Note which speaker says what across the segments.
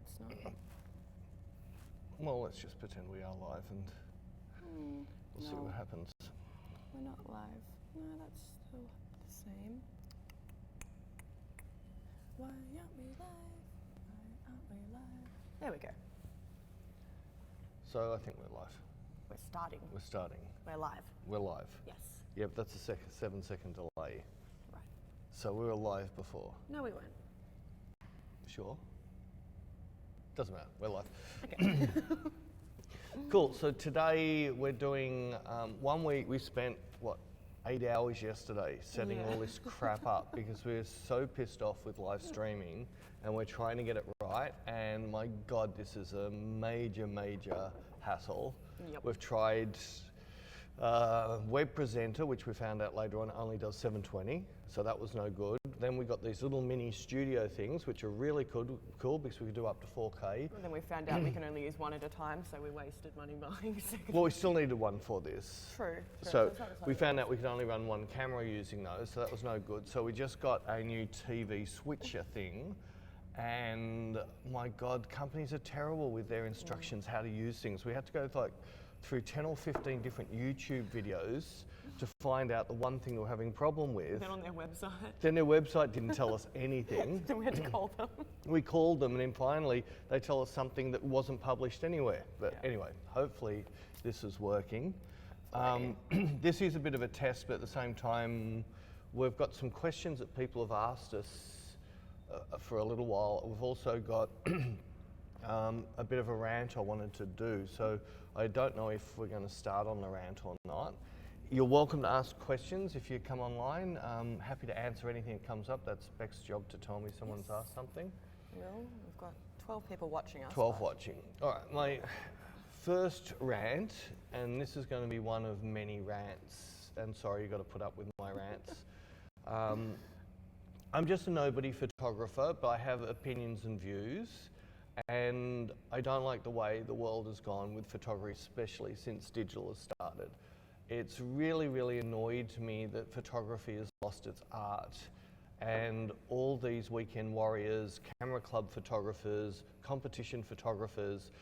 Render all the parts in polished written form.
Speaker 1: it's not.
Speaker 2: Well, let's just pretend we are live and we'll see what happens.
Speaker 1: We're not live. No, that's still the same. Why aren't we live? Why aren't we live? There we go.
Speaker 2: So I think we're live.
Speaker 1: We're starting.
Speaker 2: We're starting.
Speaker 1: We're live.
Speaker 2: We're live.
Speaker 1: Yes.
Speaker 2: Yeah, but that's a 7-second delay.
Speaker 1: Right.
Speaker 2: So we were live before.
Speaker 1: No, we weren't.
Speaker 2: Sure. Doesn't matter. We're live.
Speaker 1: Okay.
Speaker 2: Cool. So today we're doing 1 week. We spent, what, 8 hours yesterday setting all this crap up because we're so pissed off with live streaming and we're trying to get it right. And my God, this is a major, major hassle.
Speaker 1: Yep.
Speaker 2: We've tried Web Presenter, which we found out later on only does 720, so that was no good. Then we got these little mini studio things, which are really cool because we could do up to 4K.
Speaker 1: And then we found out we can only use one at a time, so we wasted money buying a second.
Speaker 2: Well, we still needed one for this.
Speaker 1: True.
Speaker 2: So we found out we could only run one camera using those, so that was no good. So we just got a new TV switcher thing, and my God, companies are terrible with their instructions how to use things. We had to go through 10 or 15 different YouTube videos to find out the one thing we were having a problem with.
Speaker 1: Then on their website.
Speaker 2: Then their website didn't tell us anything.
Speaker 1: Then we had to call them.
Speaker 2: We called them and then finally they tell us something that wasn't published anywhere. But anyway, hopefully this is working. This is a bit of a test, but at the same time, we've got some questions that people have asked us for a little while. We've also got a bit of a rant I wanted to do. So I don't know if we're going to start on the rant or not. You're welcome to ask questions if you come online. Happy to answer anything that comes up. That's Beck's job to tell me someone's asked something.
Speaker 1: Well, we've got 12 people watching us.
Speaker 2: 12 watching. All right, my first rant, and this is going to be one of many rants, and sorry you've got to put up with my rants. I'm just a nobody photographer, but I have opinions and views, and I don't like the way the world has gone with photography, especially since digital has started. It's really, really annoyed me that photography has lost its art, and all these weekend warriors, camera club photographers, competition photographers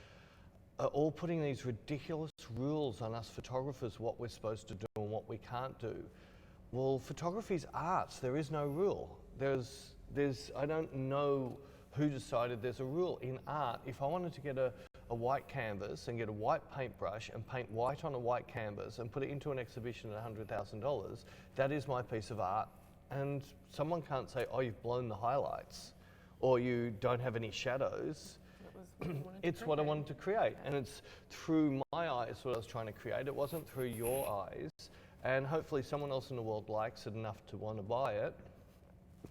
Speaker 2: are all putting these ridiculous rules on us photographers, what we're supposed to do and what we can't do. Well, photography's art. There is no rule. I don't know who decided there's a rule. In art, if I wanted to get a white canvas and get a white paintbrush and paint white on a white canvas and put it into an exhibition at $100,000, that is my piece of art. And someone can't say, oh, you've blown the highlights or you don't have any shadows. It's what I wanted to create, and it's through my eyes what I was trying to create. It wasn't through your eyes, and hopefully someone else in the world likes it enough to want to buy it,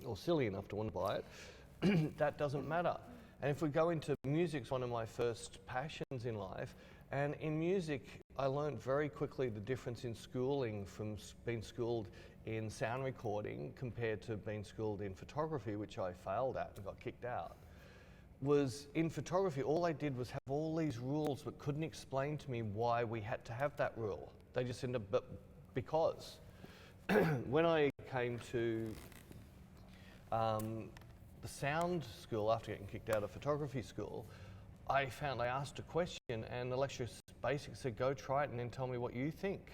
Speaker 2: or silly enough to want to buy it. That doesn't matter. And if we go into music, it's one of my first passions in life, and in music I learned very quickly the difference in schooling from being schooled in sound recording compared to being schooled in photography, which I failed at and got kicked out. Was in photography, all they did was have all these rules but couldn't explain to me why we had to have that rule. They just ended up, but because. When I came to the sound school after getting kicked out of photography school, I asked a question and the lecturer basically said, go try it and then tell me what you think.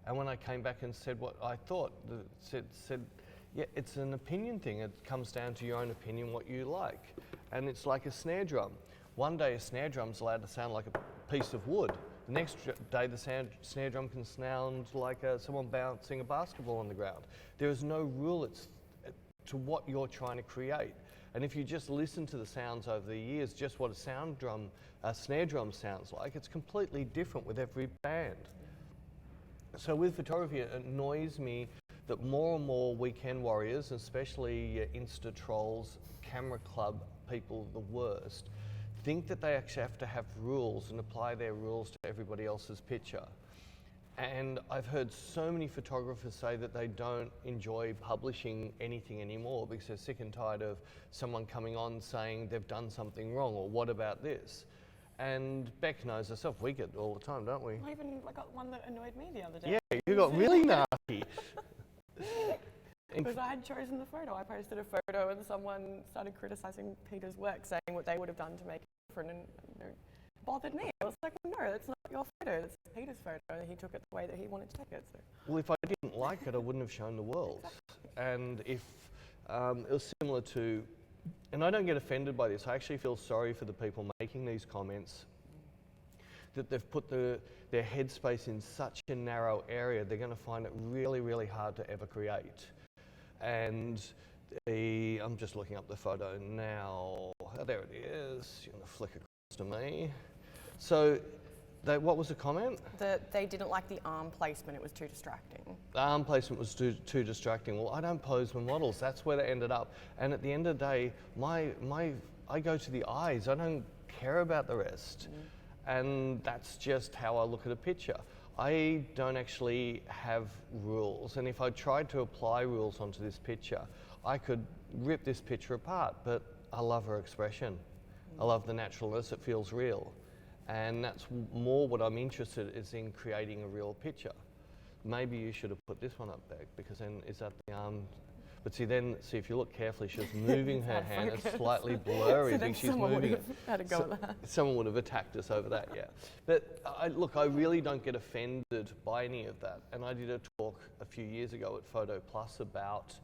Speaker 2: And when I came back and said what I thought, said, yeah, it's an opinion thing. It comes down to your own opinion, what you like. And it's like a snare drum. One day a snare drum's allowed to sound like a piece of wood. The next day the snare drum can sound like someone bouncing a basketball on the ground. There is no rule to what you're trying to create. And if you just listen to the sounds over the years, just what a snare drum sounds like, it's completely different with every band. So with photography, it annoys me that more and more weekend warriors, especially Insta trolls, camera club people, the worst, think that they actually have to have rules and apply their rules to everybody else's picture. And I've heard so many photographers say that they don't enjoy publishing anything anymore because they're sick and tired of someone coming on saying they've done something wrong or what about this? And Beck knows herself, we get it all the time, don't we?
Speaker 1: I even got one that annoyed me the other day.
Speaker 2: Yeah, you got really nasty.
Speaker 1: Because I had chosen the photo. I posted a photo and someone started criticising Peter's work, saying what they would have done to make it different, and it bothered me. I was like, well, no, that's not your photo. That's Peter's photo. And he took it the way that he wanted to take it. So.
Speaker 2: Well, if I didn't like it, I wouldn't have shown the world.
Speaker 1: Exactly.
Speaker 2: And if it was similar to, and I don't get offended by this, I actually feel sorry for the people making these comments, that they've put their headspace in such a narrow area, they're going to find it really, really hard to ever create. And I'm just looking up the photo now. Oh, there it is. You're going to flick across to me. So, what was the comment?
Speaker 1: That they didn't like the arm placement. It was too distracting.
Speaker 2: The arm placement was too distracting. Well, I don't pose with models. That's where they ended up. And at the end of the day, I go to the eyes. I don't care about the rest. And that's just how I look at a picture. I don't actually have rules, and if I tried to apply rules onto this picture, I could rip this picture apart, but I love her expression. I love the naturalness, it feels real. And that's more what I'm interested is in creating a real picture. Maybe you should have put this one up back, because then is that the arm? But see, if you look carefully, she's moving her hand. It's slightly blurry.
Speaker 1: So
Speaker 2: I think she's
Speaker 1: someone
Speaker 2: moving
Speaker 1: would have had a go at that.
Speaker 2: Someone would have attacked us over that, yeah. But look, I really don't get offended by any of that. And I did a talk a few years ago at Photo Plus about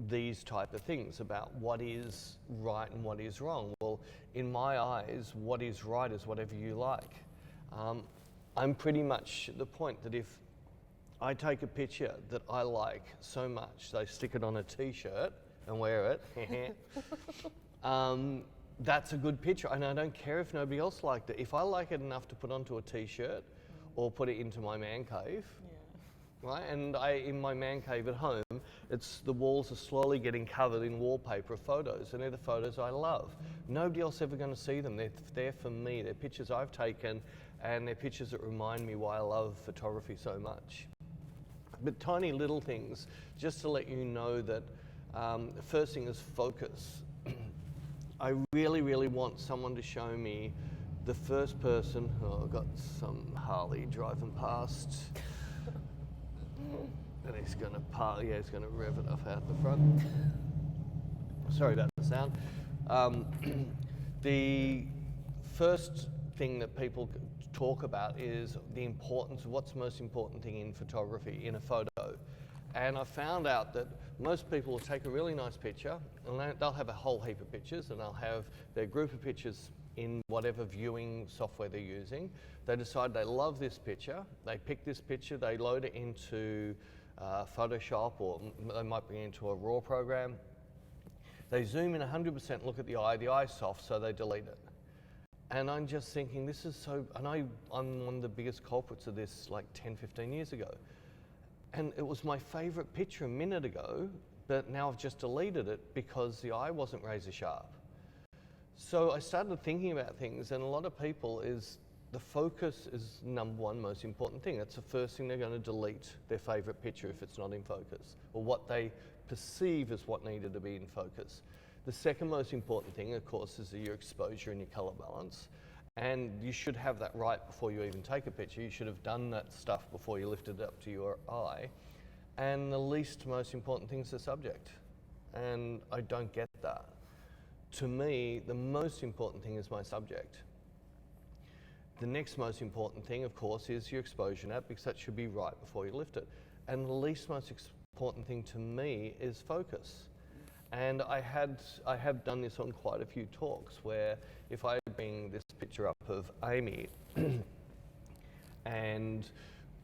Speaker 2: these type of things, about what is right and what is wrong. Well, in my eyes, what is right is whatever you like. I'm pretty much at the point that if I take a picture that I like so much, they stick it on a t-shirt and wear it, that's a good picture. And I don't care if nobody else liked it. If I like it enough to put onto a t-shirt or put it into my man cave, right? And in my man cave at home, the walls are slowly getting covered in wallpaper of photos, and they're the photos I love. Nobody else ever going to see them. They're there for me. They're pictures I've taken, and they're pictures that remind me why I love photography so much. But tiny little things, just to let you know that the first thing is focus. I really, really want someone to show me the first person. Oh, I've got some Harley driving past. And he's going to he's going to rev it off out the front. Sorry about the sound. The first thing that people talk about is the importance of what's the most important thing in photography, in a photo. And I found out that most people will take a really nice picture, and they'll have a whole heap of pictures, and they'll have their group of pictures in whatever viewing software they're using. They decide they love this picture, they pick this picture, they load it into Photoshop, or they might be into a RAW program. They zoom in 100%, look at the eye's soft, so they delete it. And I'm just thinking, this is so, and I'm one of the biggest culprits of this like 10, 15 years ago. And it was my favorite picture a minute ago, but now I've just deleted it because the eye wasn't razor sharp. So I started thinking about things, and a lot of people the focus is number one most important thing. That's the first thing they're going to delete, their favorite picture, if it's not in focus, or what they perceive as what needed to be in focus. The second most important thing, of course, is your exposure and your color balance. And you should have that right before you even take a picture. You should have done that stuff before you lifted it up to your eye. And the least most important thing is the subject. And I don't get that. To me, the most important thing is my subject. The next most important thing, of course, is your exposure net, because that should be right before you lift it. And the least most important thing to me is focus. And I have done this on quite a few talks, where if I bring this picture up of Amy, and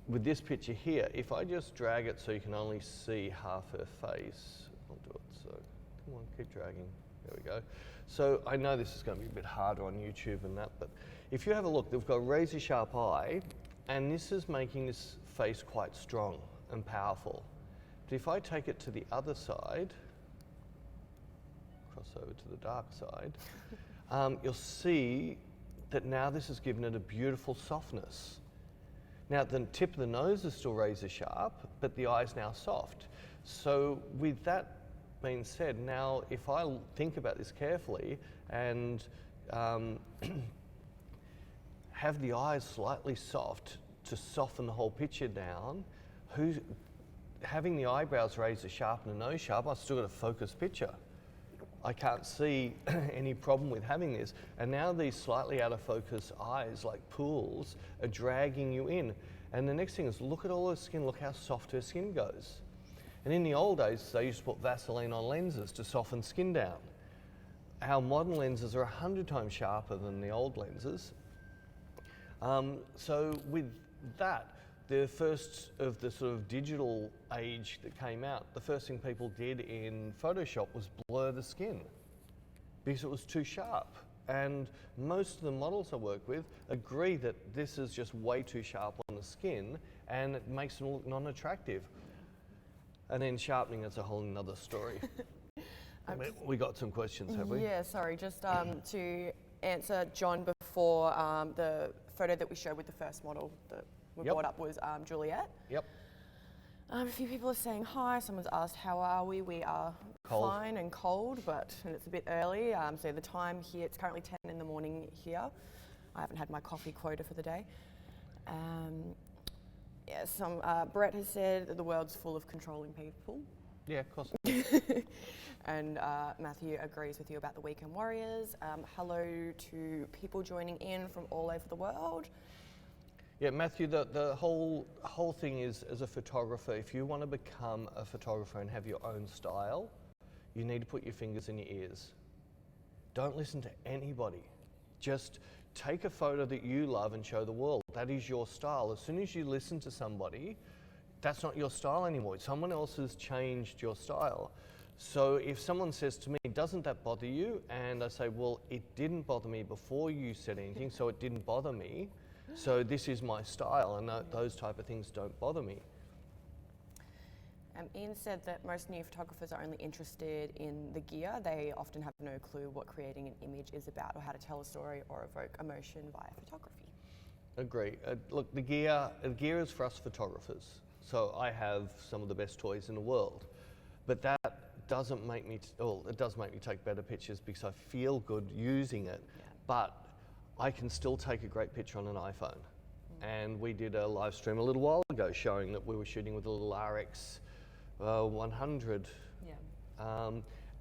Speaker 2: with this picture here, if I just drag it so you can only see half her face, I'll do it, so come on, keep dragging, there we go. So I know this is going to be a bit harder on YouTube and that, but if you have a look, they've got a razor sharp eye, and this is making this face quite strong and powerful. But if I take it to the other side, cross over to the dark side, you'll see that now this has given it a beautiful softness. Now the tip of the nose is still razor sharp, but the eye's now soft. So with that being said, now if I think about this carefully and have the eyes slightly soft to soften the whole picture down, having the eyebrows razor sharp and the nose sharp, I've still got a focused picture. I can't see any problem with having this. And now these slightly out of focus eyes, like pools, are dragging you in. And the next thing is, look at all her skin, look how soft her skin goes. And in the old days, they used to put Vaseline on lenses to soften skin down. Our modern lenses are 100 times sharper than the old lenses. So with that, the first of the sort of digital age that came out, the first thing people did in Photoshop was blur the skin because it was too sharp. And most of the models I work with agree that this is just way too sharp on the skin and it makes them look non-attractive. And then sharpening is a whole nother story. We got some questions, have we?
Speaker 1: Yeah, sorry, just to answer John before, the photo that we showed with the first model that we brought up was Juliet.
Speaker 2: Yep.
Speaker 1: A few people are saying hi. Someone's asked, how are we? We are
Speaker 2: Cold.
Speaker 1: fine and cold, and it's a bit early. So the time here, it's currently 10 in the morning here. I haven't had my coffee quota for the day. Brett has said that the world's full of controlling people.
Speaker 2: Yeah, of course.
Speaker 1: And Matthew agrees with you about the Weekend Warriors. Hello to people joining in from all over the world.
Speaker 2: Yeah, Matthew, the whole thing is, as a photographer, if you want to become a photographer and have your own style, you need to put your fingers in your ears. Don't listen to anybody. Just take a photo that you love and show the world. That is your style. As soon as you listen to somebody, that's not your style anymore. Someone else has changed your style. So if someone says to me, doesn't that bother you? And I say, well, it didn't bother me before you said anything, so it didn't bother me. So this is my style, and those type of things don't bother me.
Speaker 1: Ian said that most new photographers are only interested in the gear. They often have no clue what creating an image is about or how to tell a story or evoke emotion via photography.
Speaker 2: Agree. Look, the gear is for us photographers. So I have some of the best toys in the world, but that doesn't make me, it does make me take better pictures because I feel good using it, but I can still take a great picture on an iPhone. And we did a live stream a little while ago showing that we were shooting with a little RX 100.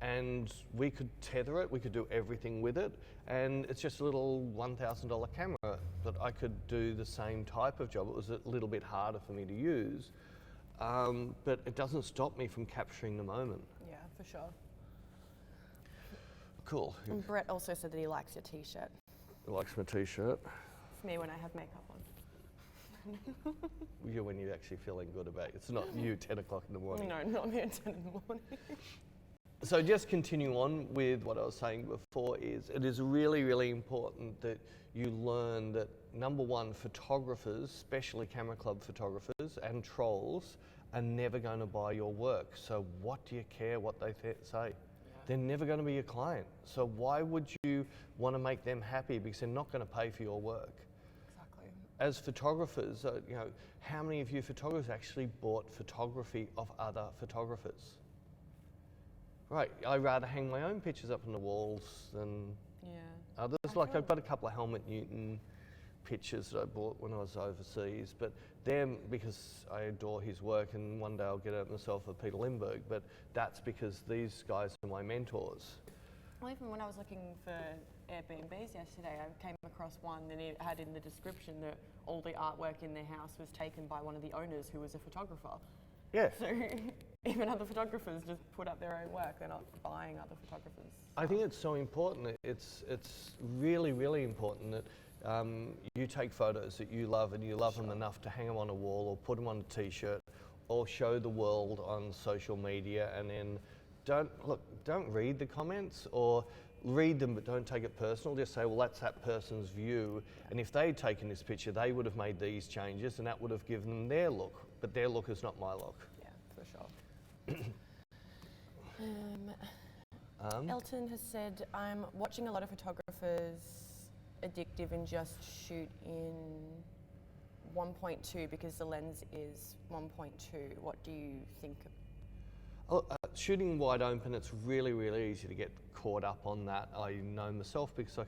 Speaker 2: And we could tether it, we could do everything with it, and it's just a little $1,000 camera, but I could do the same type of job. It was a little bit harder for me to use, but it doesn't stop me from capturing the moment.
Speaker 1: Yeah, for sure.
Speaker 2: Cool.
Speaker 1: And Brett also said that he likes your t-shirt.
Speaker 2: He likes my t-shirt.
Speaker 1: It's me when I have makeup on.
Speaker 2: You're when you're actually feeling good about it. It's not you 10 o'clock in the morning.
Speaker 1: No, not me at 10 in the morning.
Speaker 2: So just continue on with what I was saying before is it is really, really important that you learn that, number one, photographers, especially camera club photographers and trolls, are never going to buy your work. So what do you care what they say? Yeah. They're never going to be your client. So why would you want to make them happy because they're not going to pay for your work?
Speaker 1: Exactly.
Speaker 2: As photographers, how many of you photographers actually bought photography of other photographers? Right, I'd rather hang my own pictures up on the walls than others. I've got a couple of Helmut Newton pictures that I bought when I was overseas, but them because I adore his work, and one day I'll get it myself with Peter Lindbergh, but that's because these guys are my mentors.
Speaker 1: Well, even when I was looking for Airbnbs yesterday, I came across one that it had in the description that all the artwork in their house was taken by one of the owners who was a photographer.
Speaker 2: Yeah.
Speaker 1: So even other photographers just put up their own work. They're not buying other photographers.
Speaker 2: I think it's so important. It's really, really important that you take photos that you love and you love them enough to hang them on a wall or put them on a t-shirt or show the world on social media, and then don't read the comments, or read them but don't take it personal. Just say, well, that's that person's view, and if they'd taken this picture, they would have made these changes and that would have given them their look, but their look is not my look.
Speaker 1: Yeah, for sure. Elton has said, I'm watching a lot of photographers addictive and just shoot in 1.2 because the lens is 1.2. What do you think?
Speaker 2: Shooting wide open, it's really, really easy to get caught up on that. I know myself because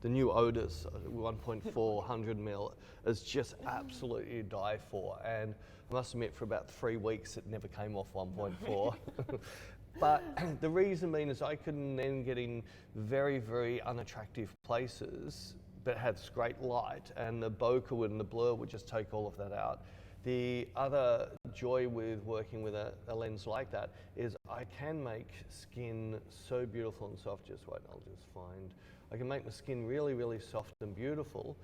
Speaker 2: the new Otis 1.4 100 mil is just absolutely to die for. And I must admit, for about 3 weeks, it never came off 1.4. But the reason being is I couldn't then get in very, very unattractive places that had great light, and the bokeh and the blur would just take all of that out. The other joy with working with a lens like that is I can make skin so beautiful and soft. Just wait, I'll just find. I can make my skin really, really soft and beautiful,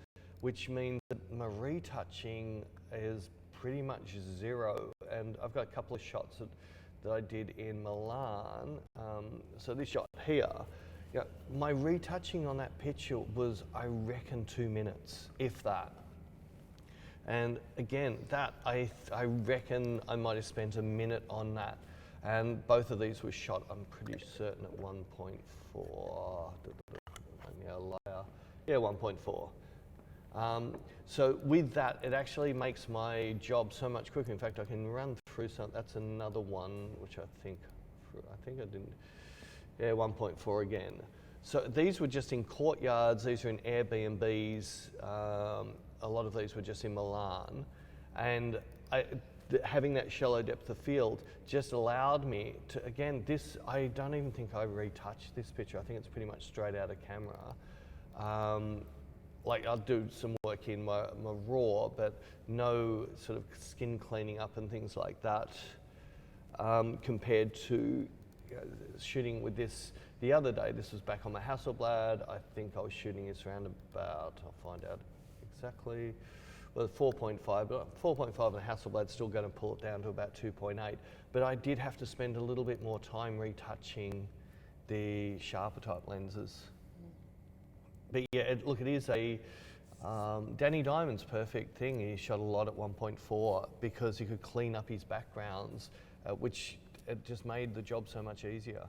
Speaker 2: which means that my retouching is pretty much zero. And I've got a couple of shots that I did in Milan. So this shot here, my retouching on that picture was, I reckon, 2 minutes, if that. And again, that I reckon I might have spent a minute on that. And both of these were shot, I'm pretty certain, at 1.4. Yeah, 1.4. So with that, it actually makes my job so much quicker. In fact, I can run through some. That's another one, which I think I didn't. Yeah, 1.4 again. So these were just in courtyards. These are in Airbnbs. A lot of these were just in Milan, and having that shallow depth of field just allowed me to, again, I don't even think I retouched this picture. I think it's pretty much straight out of camera. Like I'll do some work in my raw, but no sort of skin cleaning up and things like that, compared to shooting with this the other day. This was back on my Hasselblad. I think I was shooting this around about, I'll find out exactly, well, 4.5, but 4.5 on a Hasselblad's still going to pull it down to about 2.8. But I did have to spend a little bit more time retouching the sharper type lenses. But yeah, look, it is a, Danny Diamond's perfect thing. He shot a lot at 1.4 because he could clean up his backgrounds, which it just made the job so much easier.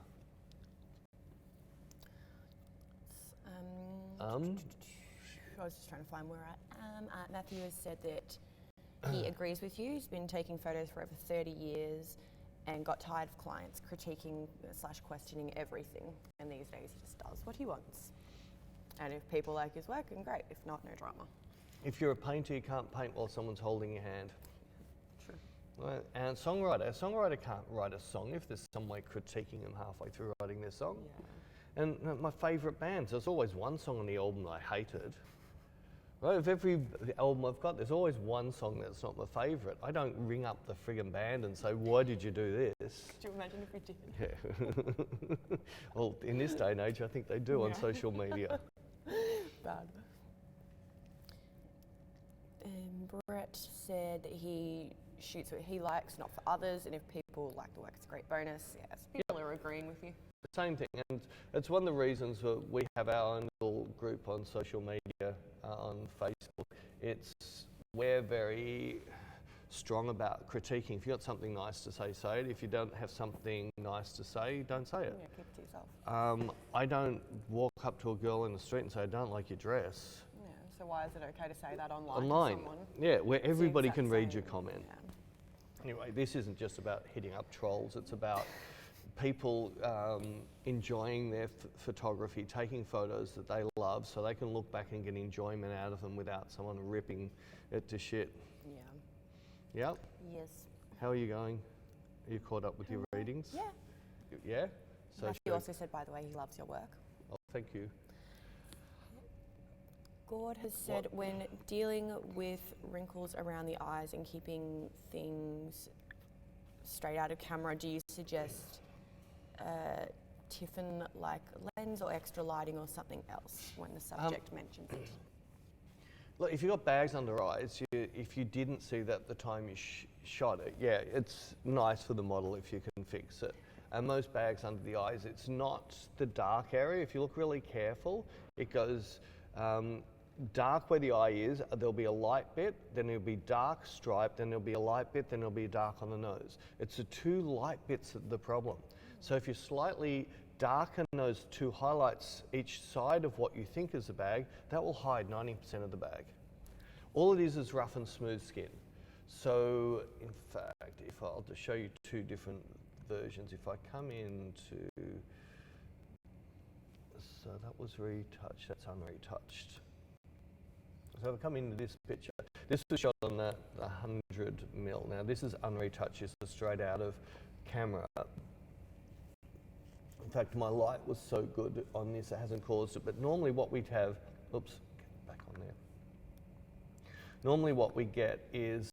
Speaker 1: I was just trying to find where I am. Matthew has said that he agrees with you. He's been taking photos for over 30 years and got tired of clients critiquing / questioning everything. And these days he just does what he wants. And if people like his work, then great. If not, no drama.
Speaker 2: If you're a painter, you can't paint while someone's holding your hand.
Speaker 1: True.
Speaker 2: Right. And a songwriter can't write a song if there's some way critiquing them halfway through writing their song. Yeah. And my favourite bands, there's always one song on the album I hated. Right, of every album I've got, there's always one song that's not my favourite. I don't ring up the friggin' band and say, why did you do this?
Speaker 1: Could you imagine if we did?
Speaker 2: Yeah. Well, in this day and age, I think they do on social media.
Speaker 1: Bad. Brett said that he shoots what he likes, not for others, and if people like the work, it's a great bonus. Yes, people are agreeing with you.
Speaker 2: Same thing, and it's one of the reasons that we have our own little group on social media, on Facebook. We're very strong about critiquing. If you've got something nice to say, say it. If you don't have something nice to say, don't say it.
Speaker 1: Yeah, keep it to yourself.
Speaker 2: I don't walk up to a girl in the street and say, I don't like your dress.
Speaker 1: Yeah, so why is it okay to say that online?
Speaker 2: Online,
Speaker 1: to someone?
Speaker 2: Yeah, where everybody can read
Speaker 1: same.
Speaker 2: your comment.
Speaker 1: Yeah.
Speaker 2: Anyway, this isn't just about hitting up trolls, it's about people enjoying their photography, taking photos that they love so they can look back and get enjoyment out of them without someone ripping it to shit.
Speaker 1: Yeah.
Speaker 2: Yep.
Speaker 1: Yes.
Speaker 2: How are you going? Are you caught up with your readings?
Speaker 1: Yeah.
Speaker 2: Yeah? So
Speaker 1: Matthew also said, by the way, he loves your work.
Speaker 2: Oh, thank you.
Speaker 1: Gord has said, when dealing with wrinkles around the eyes and keeping things straight out of camera, do you suggest Tiffin-like lens or extra lighting or something else when the subject mentions it?
Speaker 2: Look, if you've got bags under eyes, if you didn't see that at the time you shot it, yeah, it's nice for the model if you can fix it. And most bags under the eyes, it's not the dark area. If you look really careful, it goes dark where the eye is, there'll be a light bit, then there'll be dark stripe, then there'll be a light bit, then there'll be dark on the nose. It's the two light bits that are the problem. So if you slightly darken those two highlights each side of what you think is a bag, that will hide 90% of the bag. All it is rough and smooth skin. So in fact, if I'll just show you two different versions, if I come into So that was retouched, that's unretouched. So if I come into this picture, this was shot on the 100mm. Now this is unretouched, this is straight out of camera. In fact, my light was so good on this, it hasn't caused it. But normally what we'd have, oops, get back on there. Normally what we get is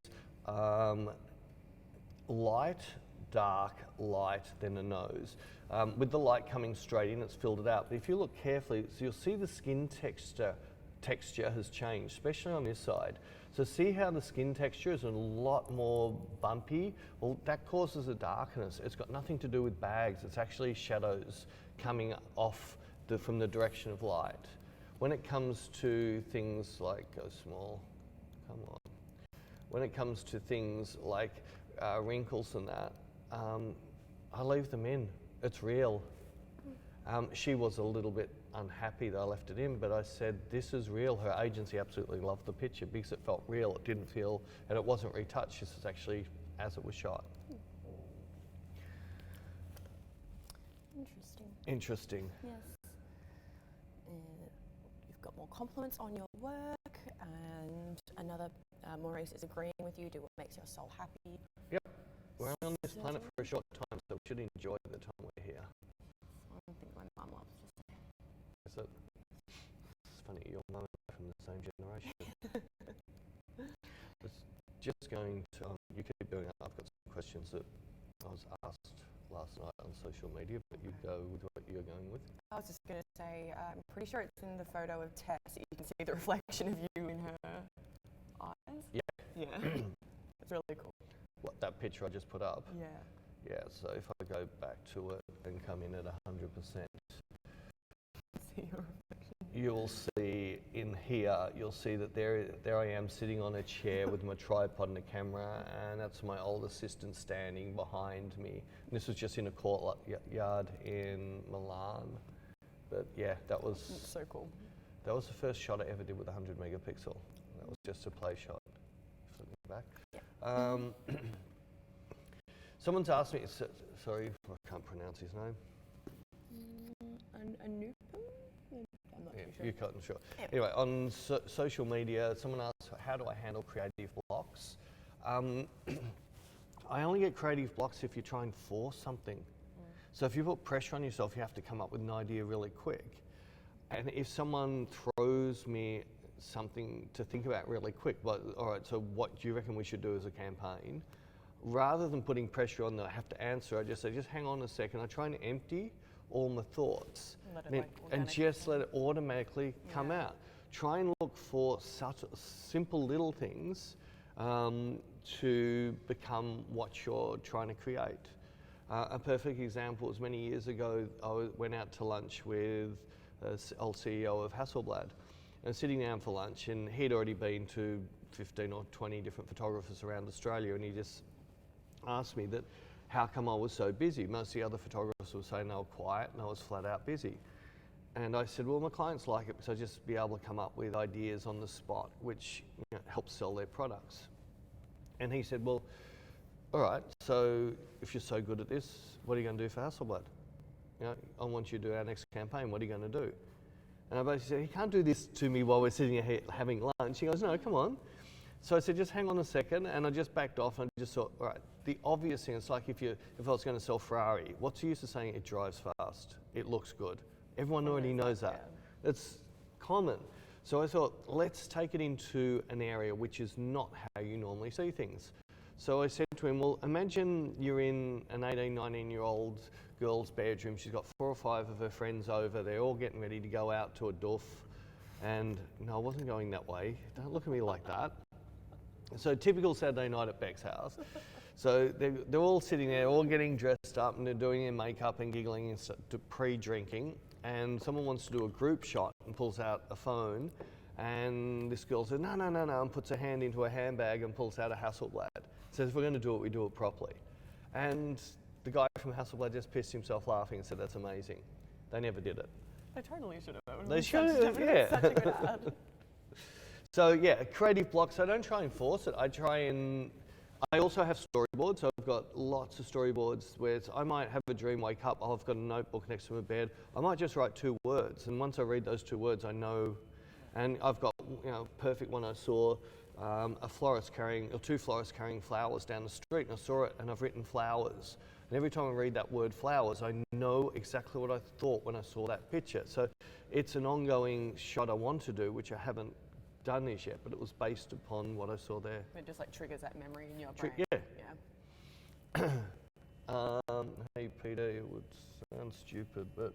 Speaker 2: light, dark, light, then a nose. With the light coming straight in, it's filled it out. But if you look carefully, so you'll see the skin texture has changed, especially on this side. So see how the skin texture is a lot more bumpy? Well, that causes a darkness. It's got nothing to do with bags. It's actually shadows coming off from the direction of light. When it comes to things like, go small, come on. When it comes to things like wrinkles and that, I leave them in. It's real. She was a little bit unhappy that I left it in, but I said, this is real. Her agency absolutely loved the picture because it felt real. It didn't feel, and it wasn't retouched. This is actually as it was shot.
Speaker 3: Interesting.
Speaker 2: Interesting.
Speaker 3: Yes. You've got more compliments on your work, and another Maurice is agreeing with you. Do what makes your soul happy.
Speaker 2: Yep. We're on this planet for a short time, so we should enjoy the time we're here.
Speaker 3: I think my mum loves to say.
Speaker 2: Is it? It's funny, your mum and I are from the same generation. It's just going to, you keep doing it. I've got some questions that I was asked last night on social media, but you go with what you're going with.
Speaker 1: I was just going to say, I'm pretty sure it's in the photo of Tess. You can see the reflection of you in her eyes.
Speaker 2: Yeah.
Speaker 1: Yeah. It's really cool.
Speaker 2: What, that picture I just put up?
Speaker 1: Yeah.
Speaker 2: Yeah, so if I go back to it and come in at 100%,
Speaker 1: See your reflection.
Speaker 2: you'll see in here, you'll see that there I am sitting on a chair with my tripod and a camera, and that's my old assistant standing behind me. And this was just in a courtyard in Milan. But yeah, that was
Speaker 1: It's so cool.
Speaker 2: That was the first shot I ever did with 100 megapixel. That was just a play shot. Flipping back. Someone's asked me, sorry, I can't pronounce his name.
Speaker 1: Anupam? I'm not too sure.
Speaker 2: You're cutting short.
Speaker 1: Yep.
Speaker 2: Anyway, on social media, someone asked, how do I handle creative blocks? I only get creative blocks if you try and force something. So if you put pressure on yourself, you have to come up with an idea really quick. And if someone throws me something to think about really quick, but all right, so what do you reckon we should do as a campaign? Rather than putting pressure on that I have to answer, I just say, just hang on a second. I try and empty all my thoughts and just let it automatically come out. Try and look for such simple little things to become what you're trying to create. A perfect example was many years ago, I went out to lunch with the old CEO of Hasselblad. And sitting down for lunch, and he'd already been to 15 or 20 different photographers around Australia, and he just asked me that how come I was so busy. Most of the other photographers were saying they were quiet and I was flat out busy. And I said, well, my clients like it because I just be able to come up with ideas on the spot, which helps sell their products. And he said, well, all right, so if you're so good at this, what are you going to do for Hasselblad? I want you to do our next campaign. What are you going to do? And I basically said, he can't do this to me while we're sitting here having lunch. He goes, no, come on. So I said, just hang on a second. And I just backed off and just thought, all right, the obvious thing, it's like if I was going to sell Ferrari, what's the use of saying it drives fast? It looks good. Everyone already knows that. It's common. So I thought, let's take it into an area which is not how you normally see things. So I said to him, well, imagine you're in an 18, 19-year-old girl's bedroom. She's got 4 or 5 of her friends over. They're all getting ready to go out to a doof. And no, I wasn't going that way. Don't look at me like that. So typical Saturday night at Beck's house. So they're all sitting there, all getting dressed up, and they're doing their makeup and giggling and pre-drinking. And someone wants to do a group shot and pulls out a phone. And this girl says, no, and puts her hand into her handbag and pulls out a Hasselblad. Says, if we're going to do it, we do it properly. And the guy from Hasselblad just pissed himself laughing and said, that's amazing. They never did it.
Speaker 1: They totally should have.
Speaker 2: They should have, yeah.
Speaker 1: Such a good ad.
Speaker 2: So yeah, creative blocks, I don't try and force it. I try and I also have storyboards. I've got lots of storyboards where I might have a dream, wake up, I've got a notebook next to my bed. I might just write 2 words, and once I read those 2 words, I know. And I've got, perfect one I saw, a florist carrying, or 2 florists carrying flowers down the street, and I saw it, and I've written flowers. And every time I read that word flowers, I know exactly what I thought when I saw that picture. So it's an ongoing shot I want to do, which I haven't done this yet, but it was based upon what I saw there.
Speaker 1: It just like triggers that memory in your brain.
Speaker 2: Yeah. Hey Peter, it would sound stupid, but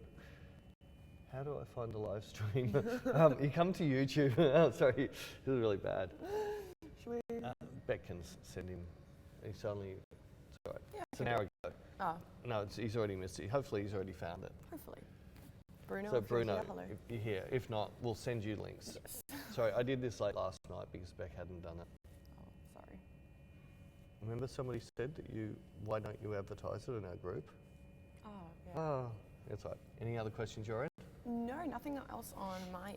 Speaker 2: how do I find a live stream? You come to YouTube. Oh, sorry, this is really bad.
Speaker 1: Should we?
Speaker 2: Beck can send him. It's only, it's all right.
Speaker 1: Yeah,
Speaker 2: It's an hour ago.
Speaker 1: Oh,
Speaker 2: No, he's already missed it. Hopefully he's already found it.
Speaker 1: hopefully. Bruno,
Speaker 2: So
Speaker 1: if you're
Speaker 2: Bruno,
Speaker 1: here, hello.
Speaker 2: if you're here. If not, we'll send you links.
Speaker 1: Yes.
Speaker 2: Sorry, I did this late last night because Beck hadn't done it.
Speaker 1: Oh, sorry.
Speaker 2: Remember somebody said that why don't you advertise it in our group?
Speaker 1: Oh, yeah.
Speaker 2: Oh, that's right. Any other questions you're in?
Speaker 1: No, nothing else on my.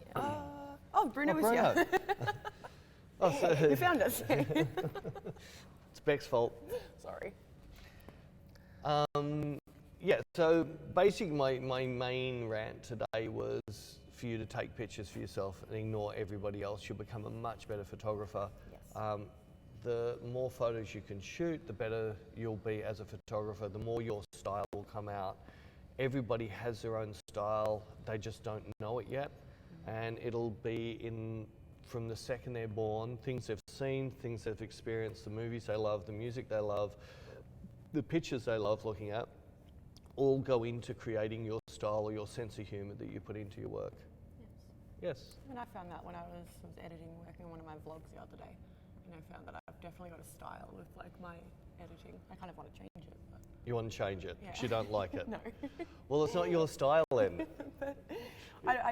Speaker 1: Oh, Bruno was
Speaker 2: Bruno.
Speaker 1: here.
Speaker 2: Oh, so
Speaker 1: You found us.
Speaker 2: it's Beck's fault.
Speaker 1: Sorry.
Speaker 2: Yeah, so basically my main rant today was for you to take pictures for yourself and ignore everybody else. You'll become a much better photographer.
Speaker 1: Yes.
Speaker 2: The more photos you can shoot, the better you'll be as a photographer, the more your style will come out. Everybody has their own style, they just don't know it yet. And it'll be from the second they're born, things they've seen, things they've experienced, the movies they love, the music they love, the pictures they love looking at, all go into creating your style or your sense of humour that you put into your work.
Speaker 1: Yes.
Speaker 2: Yes.
Speaker 1: And I found that when I was editing, working on one of my vlogs the other day, and I found that I've definitely got a style with like my editing. I kind of want to change it, but
Speaker 2: You want to change it
Speaker 1: yeah.
Speaker 2: because you don't like it.
Speaker 1: No.
Speaker 2: Well, it's not your style then.
Speaker 1: But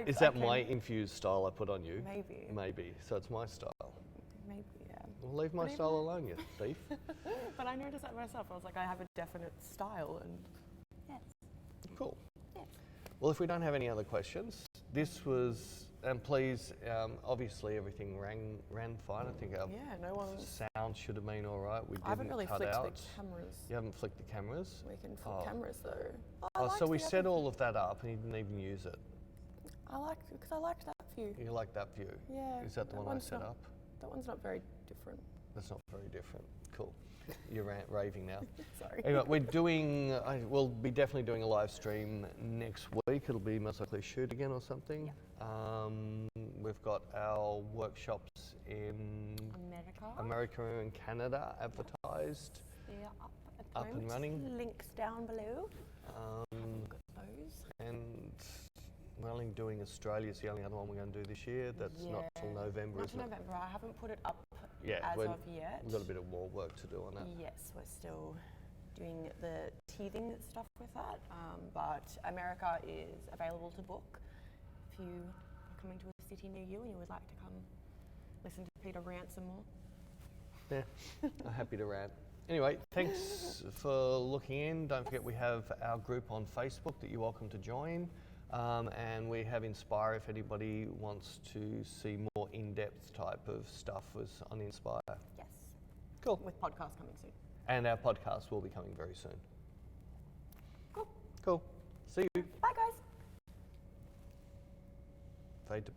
Speaker 2: Is that my infused style I put on you?
Speaker 1: Maybe.
Speaker 2: Maybe. So it's my style.
Speaker 1: Maybe, yeah.
Speaker 2: Well, leave my
Speaker 1: But
Speaker 2: style
Speaker 1: even-
Speaker 2: alone, you thief.
Speaker 1: But I noticed that myself. I was like, I have a definite style, and yes.
Speaker 2: Cool.
Speaker 1: Yeah.
Speaker 2: Well, if we don't have any other questions, this was, and please, obviously everything ran fine. I think our
Speaker 1: Yeah, no one's.
Speaker 2: sound should have been all right. We didn't
Speaker 1: I haven't really
Speaker 2: cut
Speaker 1: flicked
Speaker 2: out.
Speaker 1: the cameras.
Speaker 2: You haven't flicked the cameras?
Speaker 1: We can flip
Speaker 2: Oh.
Speaker 1: cameras though.
Speaker 2: Oh, so we set all of that up and you didn't even use it.
Speaker 1: Because I liked that view.
Speaker 2: You like that view?
Speaker 1: Yeah.
Speaker 2: Is that the one I
Speaker 1: one's
Speaker 2: set
Speaker 1: not-
Speaker 2: up?
Speaker 1: That one's not very different.
Speaker 2: That's not very different. Cool. You're raving now.
Speaker 1: Sorry.
Speaker 2: Anyway, we'll be definitely doing a live stream next week. It'll be most likely a shoot again or something. We've got our workshops in America and Canada advertised,
Speaker 1: They're up at the
Speaker 2: up and
Speaker 1: moment.
Speaker 2: running.
Speaker 1: Links down below.
Speaker 2: Um,
Speaker 1: Got those.
Speaker 2: and we're only doing Australia. It's the only other one we're going to do this year. That's not till November,
Speaker 1: Not
Speaker 2: isn't
Speaker 1: till
Speaker 2: it?
Speaker 1: November. I haven't put it up
Speaker 2: Yeah,
Speaker 1: as of yet.
Speaker 2: we've got a bit of more work to do on that.
Speaker 1: Yes, we're still doing the teething stuff with that. But America is available to book. If you are coming to a city near you and you would like to come listen to Peter rant some more.
Speaker 2: Yeah, I'm happy to rant. Anyway, thanks for looking in. Don't forget we have our group on Facebook that you're welcome to join. And we have Inspire if anybody wants to see more in-depth type of stuff on Inspire.
Speaker 1: Yes.
Speaker 2: Cool.
Speaker 1: With podcasts coming soon.
Speaker 2: And our podcast will be coming very soon.
Speaker 1: Cool.
Speaker 2: Cool. See you.
Speaker 1: Bye, guys.
Speaker 2: Fade to